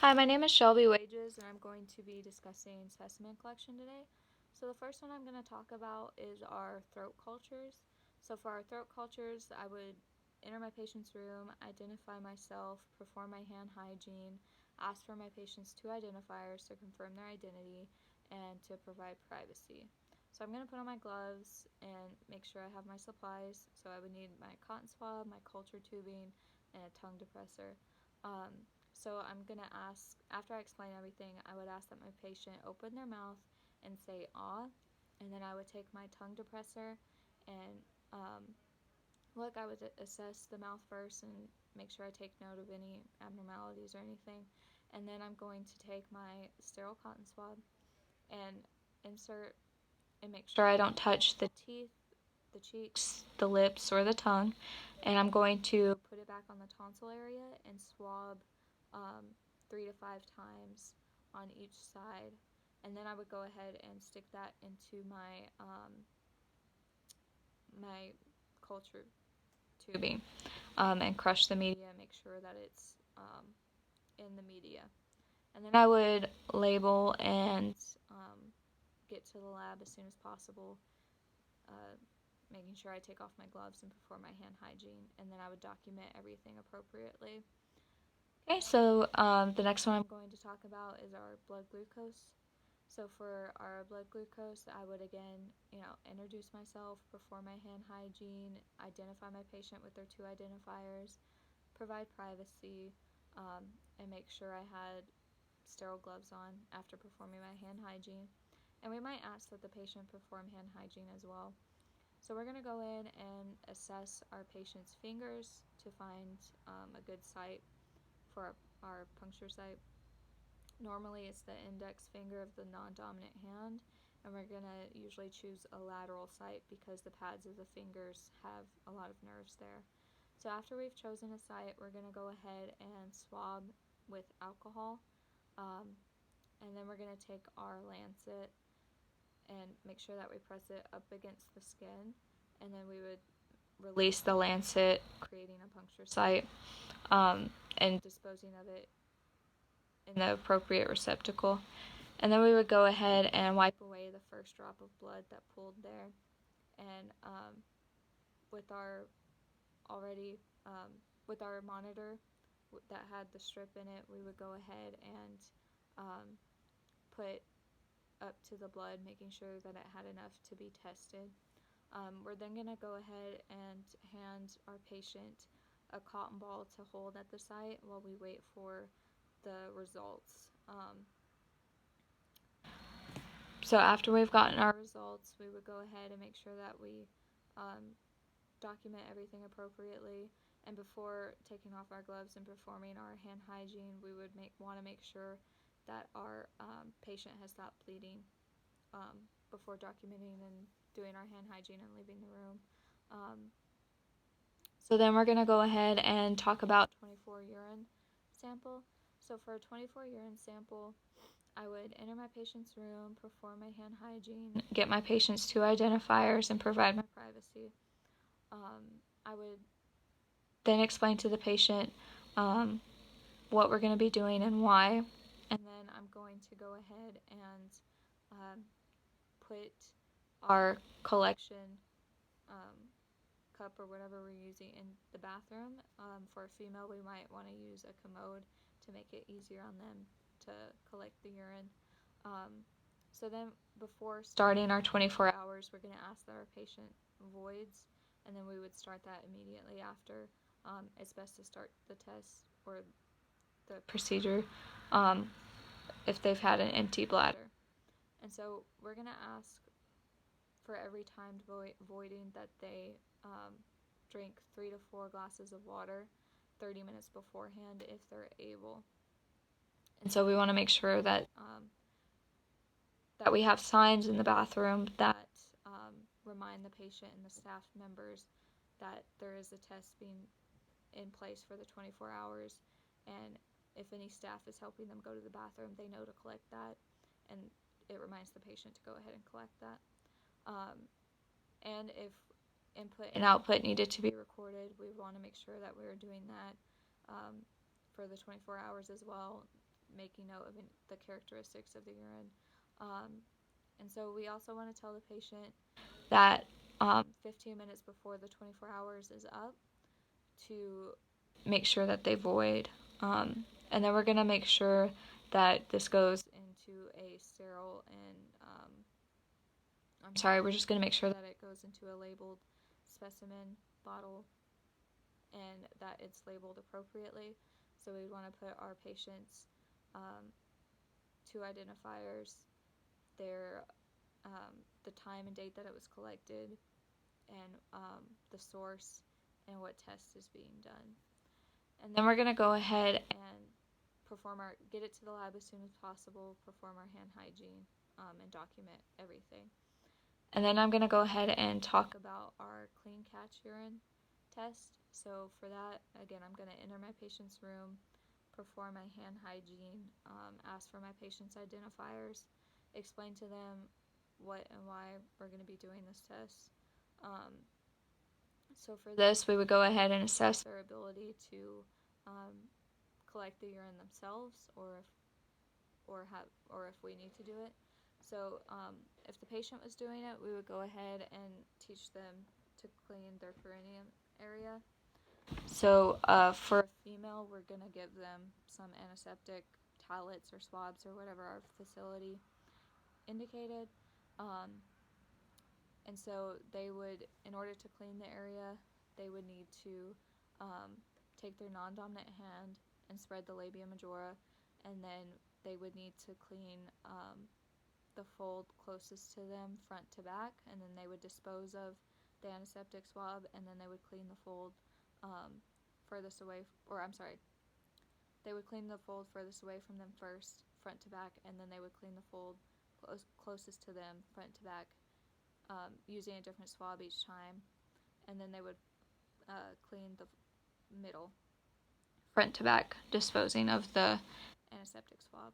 Hi, my name is Shelby Wages, and I'm going to be discussing specimen collection today. So the first one I'm going to talk about is our throat cultures. So for our throat cultures, I would enter my patient's room, identify myself, perform my hand hygiene, ask for my patient's two identifiers to confirm their identity, and to provide privacy. So I'm going to put on my gloves and make sure I have my supplies. So I would need my cotton swab, my culture tubing, and a tongue depressor. So I'm going to ask, after I explain everything, I would ask that my patient open their mouth and say ah, and then I would take my tongue depressor and I would assess the mouth first and make sure I take note of any abnormalities or anything. And then I'm going to take my sterile cotton swab and insert and make sure I don't touch the teeth, the cheeks, the lips, or the tongue. And I'm going to put it back on the tonsil area and swab um, 3 to 5 times on each side. And then I would go ahead and stick that into my culture tubing and crush the media and make sure that it's in the media. And then I would label and get to the lab as soon as possible, uh, making sure I take off my gloves and perform my hand hygiene, and then I would document everything appropriately. Okay, so the next one I'm going to talk about is our blood glucose. So for our blood glucose, I would again, introduce myself, perform my hand hygiene, identify my patient with their two identifiers, provide privacy, and make sure I had sterile gloves on after performing my hand hygiene. And we might ask that the patient perform hand hygiene as well. So we're going to go in and assess our patient's fingers to find a good site for our puncture site. Normally it's the index finger of the non-dominant hand, and we're going to usually choose a lateral site because the pads of the fingers have a lot of nerves there. So after we've chosen a site, we're going to go ahead and swab with alcohol, and then we're going to take our lancet and make sure that we press it up against the skin, and then we would release the lancet, creating a puncture site, and disposing of it in the appropriate receptacle. And then we would go ahead and wipe away the first drop of blood that pooled there. And with our already, with our monitor that had the strip in it, we would go ahead and put up to the blood, making sure that it had enough to be tested. We're then going to go ahead and hand our patient a cotton ball to hold at the site while we wait for the results. So after we've gotten our results, we would go ahead and make sure that we document everything appropriately. And before taking off our gloves and performing our hand hygiene, we would want to make sure that our patient has stopped bleeding before documenting and doing our hand hygiene and leaving the room. So then we're going to go ahead and talk about 24 urine sample. So for a 24 urine sample, I would enter my patient's room, perform my hand hygiene, get my patient's two identifiers, and provide my privacy. I would then explain to the patient what we're going to be doing and why. And then I'm going to go ahead and put our collection cup or whatever we're using in the bathroom. For a female, we might want to use a commode to make it easier on them to collect the urine. So then before starting our 24 hours, we're going to ask that our patient voids, and then we would start that immediately after. It's best to start the test or the procedure if they've had an empty bladder. And so we're going to ask for every timed voiding that they drink 3 to 4 glasses of water 30 minutes beforehand if they're able. And so we want to make sure that that we have signs in the bathroom that remind the patient and the staff members that there is a test being in place for the 24 hours, and if any staff is helping them go to the bathroom, they know to collect that, and it reminds the patient to go ahead and collect that. And if input and output needed to be recorded, we want to make sure that we were doing that for the 24 hours as well. making note of the characteristics of the urine. And so we also want to tell the patient that 15 minutes before the 24 hours is up to make sure that they void. And then we're going to make sure that this goes into a sterile and, we're just going to make sure that it goes into a labeled specimen bottle and that it's labeled appropriately. So we want to put our patient's two identifiers, their the time and date that it was collected, and the source and what test is being done. And then we're going to go ahead and get it to the lab as soon as possible, perform our hand hygiene, and document everything. And then I'm going to go ahead and talk about our clean catch urine test. So for that, again, I'm going to enter my patient's room, perform my hand hygiene, ask for my patient's identifiers, explain to them what and why we're going to be doing this test. So for this, we would go ahead and assess their ability to collect the urine themselves, or if we need to do it. So if the patient was doing it, we would go ahead and teach them to clean their perineum area. So for a female, we're going to give them some antiseptic towelettes or swabs or whatever our facility indicated. And so they would, in order to clean the area, they would need to take their non-dominant hand and spread the labia majora, and then they would need to clean the fold closest to them front to back, and then they would dispose of the antiseptic swab, and then they would clean the fold furthest away, they would clean the fold furthest away from them first, front to back, and then they would clean the fold closest to them, front to back, using a different swab each time, and then they would clean the middle, front to back, disposing of the antiseptic swab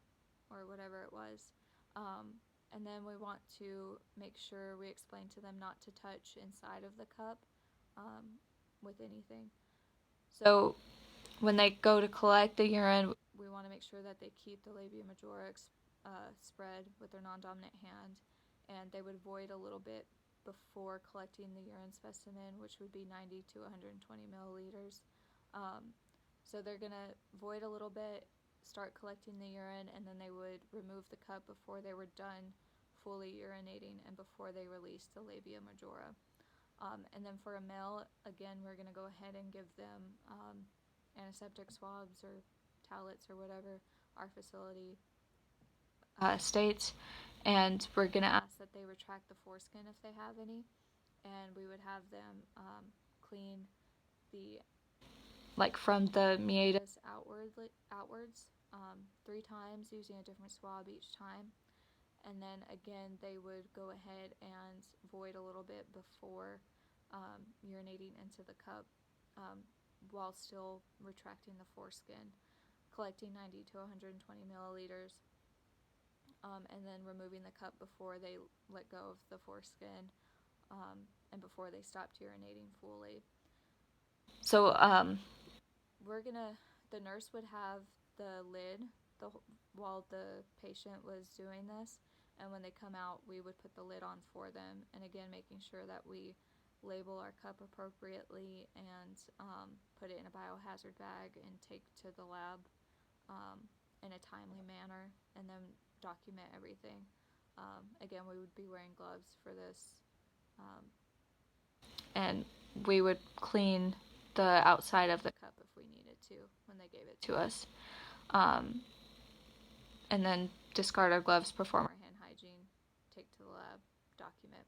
or whatever it was. And then we want to make sure we explain to them not to touch inside of the cup with anything. So when they go to collect the urine, we want to make sure that they keep the labia majora spread with their non-dominant hand, and they would void a little bit before collecting the urine specimen, which would be 90 to 120 milliliters. So they're going to void a little bit, start collecting the urine, and then they would remove the cup before they were done fully urinating and before they released the labia majora. And then for a male, again, we're going to go ahead and give them antiseptic swabs or towelettes or whatever our facility states, and we're going to ask that they retract the foreskin if they have any, and we would have them clean from the meatus outwards 3 times using a different swab each time. And then again, they would go ahead and void a little bit before urinating into the cup while still retracting the foreskin, collecting 90 to 120 milliliters, and then removing the cup before they let go of the foreskin and before they stopped urinating fully. So the nurse would have the lid while the patient was doing this, and when they come out, we would put the lid on for them, and again, making sure that we label our cup appropriately and put it in a biohazard bag and take to the lab in a timely manner, and then document everything. Again, we would be wearing gloves for this, and we would clean the outside of the cup if we needed to when they gave it to us, and then discard our gloves, perform our hand hygiene, take to the lab, document.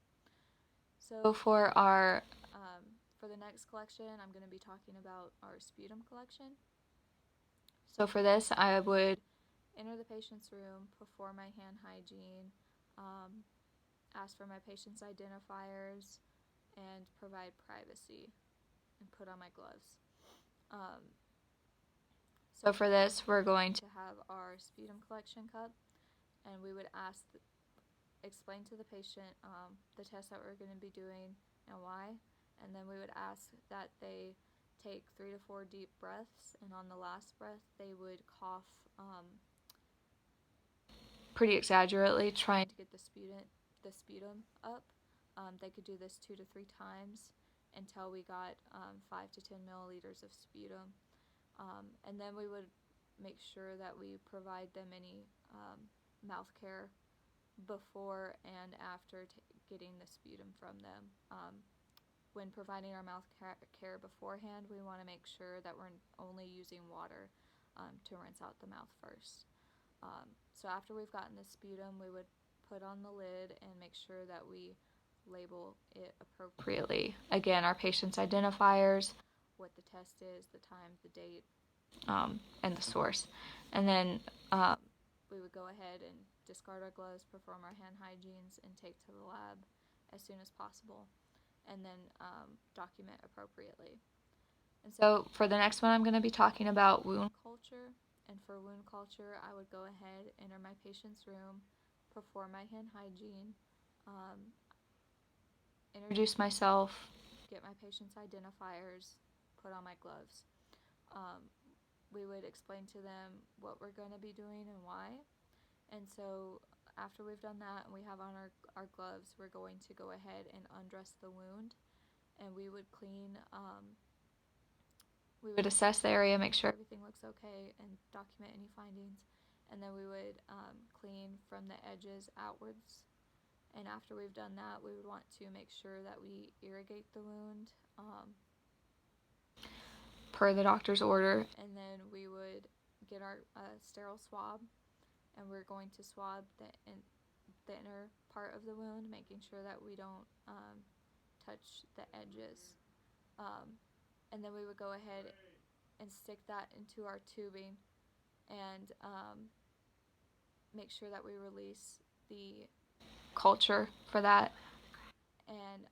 So for the next collection, I'm going to be talking about our sputum collection. So for this, I would enter the patient's room, perform my hand hygiene, ask for my patient's identifiers, and provide privacy, and put on my gloves. So for this, we're going to have our sputum collection cup, and we would explain to the patient the test that we're going to be doing and why, and then we would ask that they take 3 to 4 deep breaths, and on the last breath, they would cough pretty exaggerately trying to get the sputum up. They could do this 2 to 3 times until we got 5 to 10 milliliters of sputum. And then we would make sure that we provide them any mouth care before and after getting the sputum from them. When providing our mouth care beforehand, we want to make sure that we're only using water to rinse out the mouth first. So after we've gotten the sputum, we would put on the lid and make sure that we label it appropriately. Again, our patient's identifiers, what the test is, the time, the date, and the source. And then we would go ahead and discard our gloves, perform our hand hygienes, and take to the lab as soon as possible, and then document appropriately. And so for the next one, I'm going to be talking about wound culture. And for wound culture, I would go ahead, enter my patient's room, perform my hand hygiene, introduce myself, get my patient's identifiers, put on my gloves. We would explain to them what we're going to be doing and why. And so after we've done that and we have on our gloves, we're going to go ahead and undress the wound. And we would clean, we would assess the area, make sure everything looks okay, and document any findings. And then we would clean from the edges outwards. And after we've done that, we would want to make sure that we irrigate the wound per the doctor's order. And then we would get our sterile swab, and we're going to swab the inner part of the wound, making sure that we don't touch the edges. And then we would go ahead and stick that into our tubing and make sure that we release the culture for that. And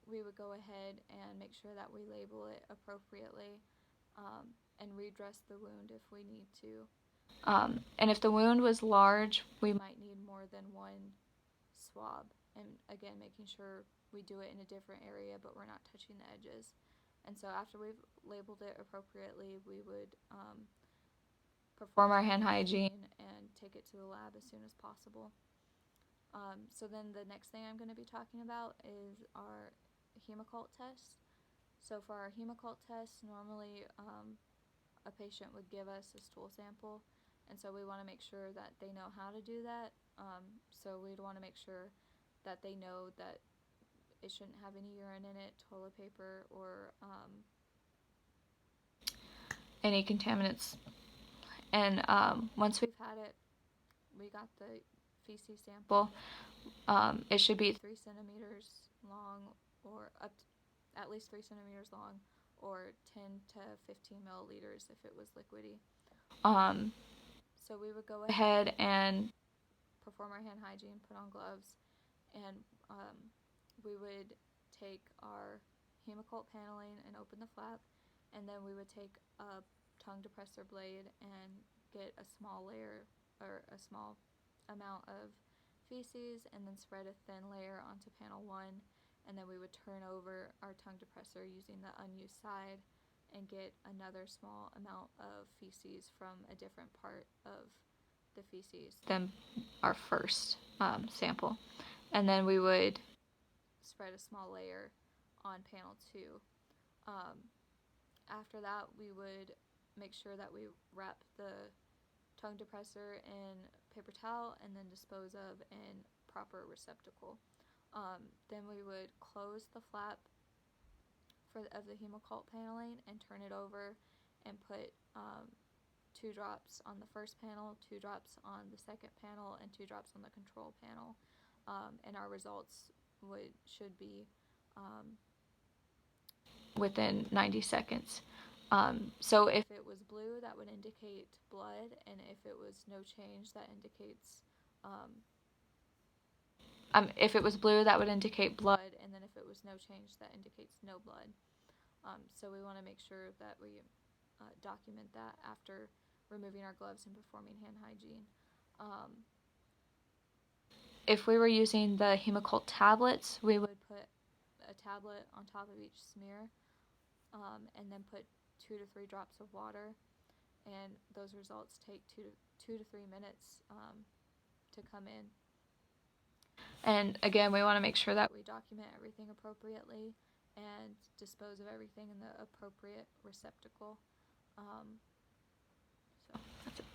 we would go ahead and make sure that we label it appropriately and redress the wound if we need to. And if the wound was large, we might need more than one swab. And again, making sure we do it in a different area, but we're not touching the edges. And so after we've labeled it appropriately, we would perform our hand hygiene and take it to the lab as soon as possible. So then the next thing I'm going to be talking about is our hemoccult test. So for our hemoccult test, normally a patient would give us a stool sample, and so we want to make sure that they know how to do that. So we'd want to make sure that they know that it shouldn't have any urine in it, toilet paper, or any contaminants. And once we've had it, we got the feces sample. It should be 3 centimeters long, or up to at least 3 centimeters long, or 10 to 15 milliliters if it was liquidy. So we would go ahead and perform our hand hygiene, put on gloves, and we would take our hemoccult paneling and open the flap, and then we would take a tongue depressor blade and get a small layer or a small amount of feces, and then spread a thin layer onto panel 1, and then we would turn over our tongue depressor using the unused side and get another small amount of feces from a different part of the feces than our first sample. And then we would spread a small layer on panel 2. After that, we would make sure that we wrap the tongue depressor in paper towel and then dispose of in proper receptacle. Then we would close the flap of the hemoccult paneling and turn it over and put 2 drops on the first panel, 2 drops on the second panel, and 2 drops on the control panel. And our results should be within 90 seconds. So if it was blue, that would indicate blood, and if it was no change, that indicates if it was blue, that would indicate blood, and then if it was no change, that indicates no blood. So we want to make sure that we document that after removing our gloves and performing hand hygiene. If we were using the hemoccult tablets, we would put a tablet on top of each smear, and then put 2 to 3 drops of water, and those results take 2 to 3 minutes to come in. And again, we want to make sure that we document everything appropriately and dispose of everything in the appropriate receptacle. So that's it.